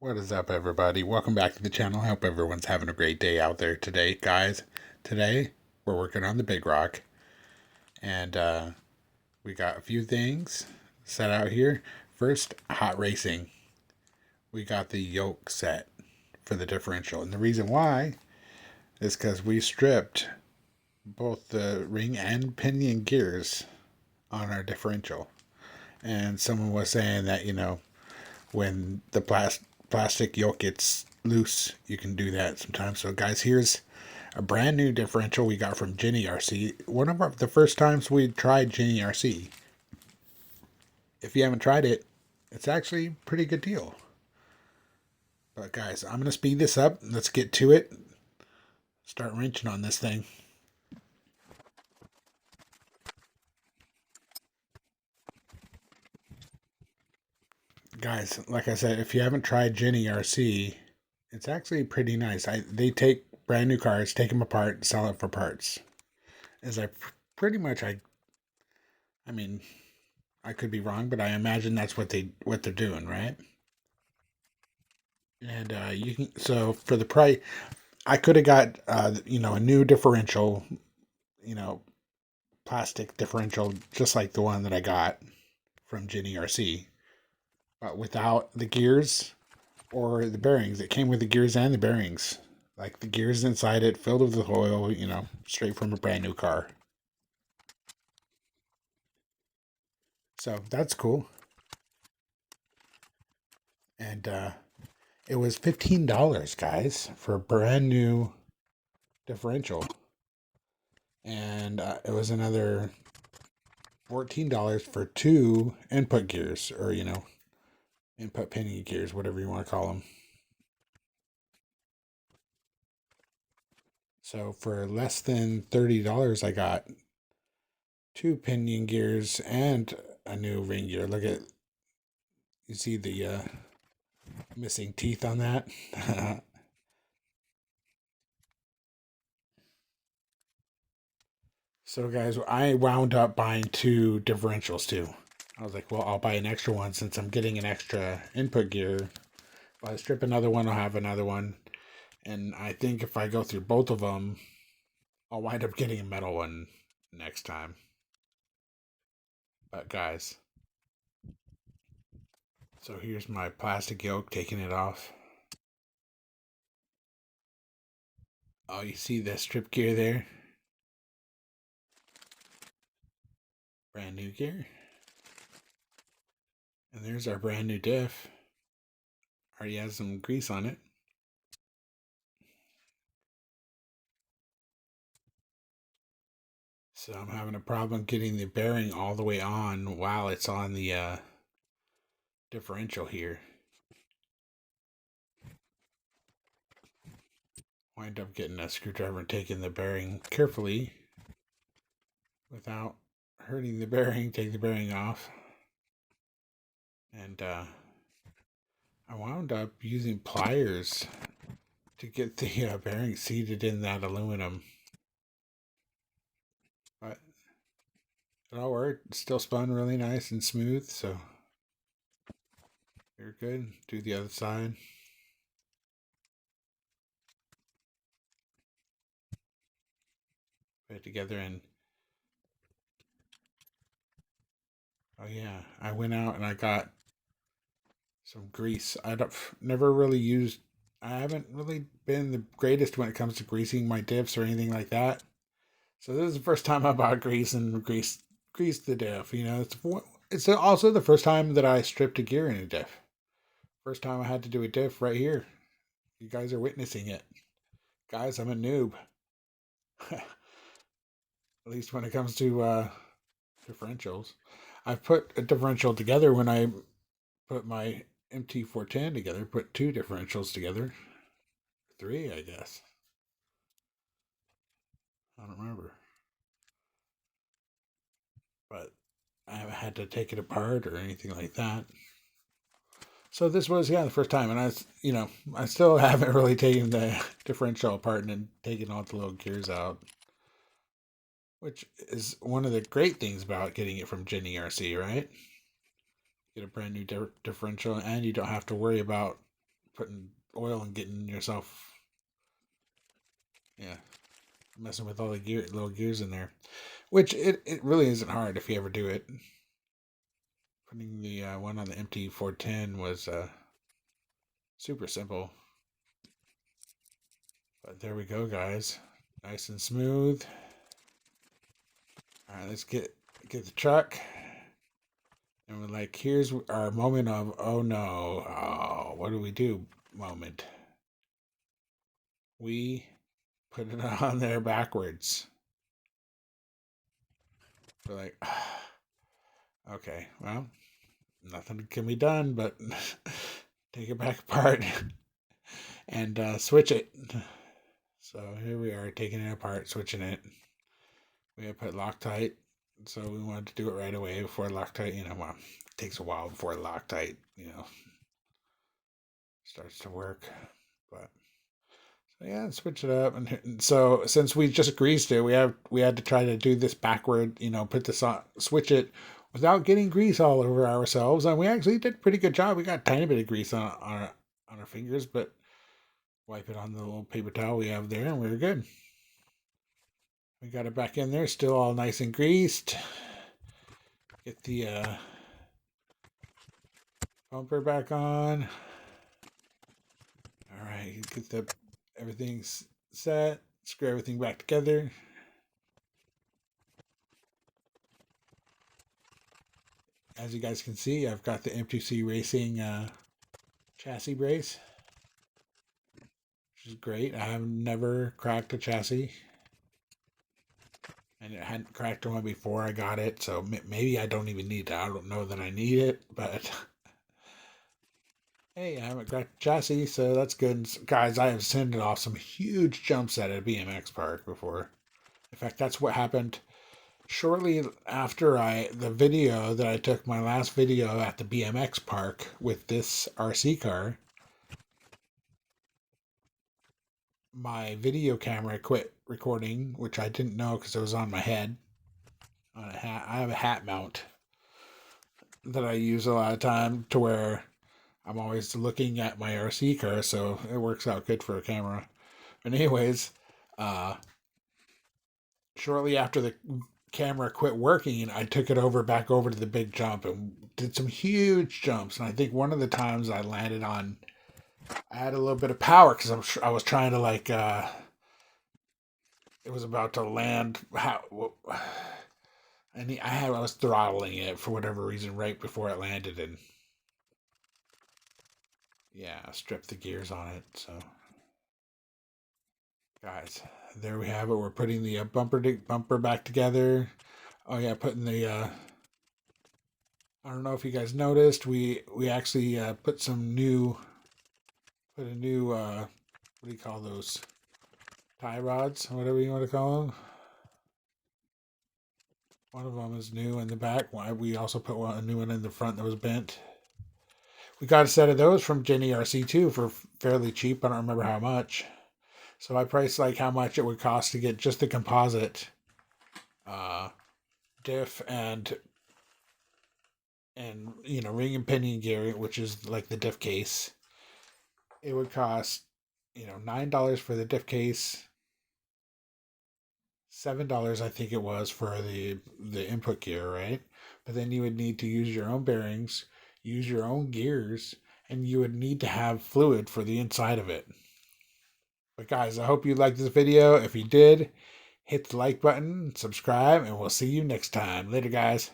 What is up, everybody? Welcome back to the channel. I hope everyone's having a great day out there today, guys. Today, we're working on the Big Rock, and we got a few things set out here. First, hot racing. We got the yoke set for the differential, and the reason why is because we stripped both the ring and pinion gears on our differential. And someone was saying that, when the plastic yoke gets loose, you can do that sometimes. So, guys, here's a brand new differential we got from Arrma RC. One of the first times we tried Arrma RC. If you haven't tried it, it's actually a pretty good deal. But, guys, I'm going to speed this up. Let's get to it. Start wrenching on this thing. Guys, like I said, if you haven't tried Arrma RC, it's actually pretty nice. They take brand new cars, take them apart, sell it for parts. As I pretty much, I mean, I could be wrong, but I imagine that's what they're doing, right? And you can, so for the price, I could have got a new differential, you know, plastic differential, just like the one that I got from Arrma RC, but without the gears or the bearings. It came with the gears and the bearings, like the gears inside it, filled with oil, straight from a brand new car. So that's cool. And it was $15, guys, for a brand new differential. And it was another $14 for two input gears, or, input pinion gears, whatever you want to call them. So for less than $30, I got two pinion gears and a new ring gear. Look at, you see the missing teeth on that? So, guys, I wound up buying two differentials too. I was like, well, I'll buy an extra one since I'm getting an extra input gear. If I strip another one, I'll have another one. And I think if I go through both of them, I'll wind up getting a metal one next time. But, guys, so here's my plastic yoke, taking it off. Oh, you see the strip gear there? Brand new gear. And there's our brand new diff. Already has some grease on it. So I'm having a problem getting the bearing all the way on while it's on the differential here. Wind up getting a screwdriver and taking the bearing carefully without hurting the bearing. Take the bearing off. And I wound up using pliers to get the bearing seated in that aluminum. But it all worked. It still spun really nice and smooth. So you're good. Do the other side. Put it together and oh yeah, I went out and I got some grease. Never really used. I haven't really been the greatest when it comes to greasing my dips or anything like that. So this is the first time I bought grease and greased the diff. It's also the first time that I stripped a gear in a diff. First time I had to do a diff right here. You guys are witnessing it. Guys, I'm a noob. At least when it comes to differentials. I've put a differential together when I put my MT410 together, put two differentials together. Three, I guess. I don't remember. But I haven't had to take it apart or anything like that. So this was, the first time. And I still haven't really taken the differential apart and taken all the little gears out. Which is one of the great things about getting it from Arrma RC, right? Get a brand new differential and you don't have to worry about putting oil and getting yourself, yeah, messing with all the little gears in there. Which it really isn't hard if you ever do it. Putting the one on the empty 410 was super simple. But there we go, guys. Nice and smooth. All right, let's get the truck. And we're like, here's our moment of, oh no, oh, what do we do moment. We put it on there backwards. We're like, okay, well, nothing can be done but take it back apart and switch it. So here we are taking it apart, switching it. We have put Loctite, so we wanted to do it right away before Loctite, well, it takes a while before Loctite, starts to work. But so yeah, switch it up. And so since we just greased it, we had to try to do this backward, put this on, switch it without getting grease all over ourselves. And we actually did a pretty good job. We got a tiny bit of grease on our fingers, but wipe it on the little paper towel we have there, and we were good. We got it back in there, still all nice and greased. Get the bumper back on. All right, get everything's set. Screw everything back together. As you guys can see, I've got the M2C Racing chassis brace, which is great. I have never cracked a chassis. And it hadn't cracked one before I got it, so maybe I don't even need it. I don't know that I need it, but hey, I haven't cracked a chassis, so that's good. And guys, I have sent off some huge jumps at a BMX park before. In fact, that's what happened shortly after the video that I took, my last video at the BMX park with this RC car. My video camera quit recording, which I didn't know because it was on my head. On a hat. I have a hat mount that I use a lot of time to where I'm always looking at my RC car, so it works out good for a camera. But anyways, shortly after the camera quit working, I took it back over to the big jump and did some huge jumps. And I think one of the times I landed on, I had a little bit of power because I was trying to it was about to land. I was throttling it for whatever reason right before it landed, and yeah, I stripped the gears on it. So, guys, there we have it. We're putting the bumper back together. Oh yeah, putting the I don't know if you guys noticed, we actually put a new what do you call those, tie rods, whatever you want to call them. One of them is new in the back. We also put a new one in the front that was bent. We got a set of those from Jenny RC too for fairly cheap. I don't remember how much. So I priced like how much it would cost to get just the composite diff and ring and pinion gear, which is like the diff case. It would cost $9 for the diff case, $7 I think it was for the input gear, right? But then you would need to use your own bearings, use your own gears, and you would need to have fluid for the inside of it. But guys, I hope you liked this video. If you did, hit the like button, subscribe, and we'll see you next time. Later, guys.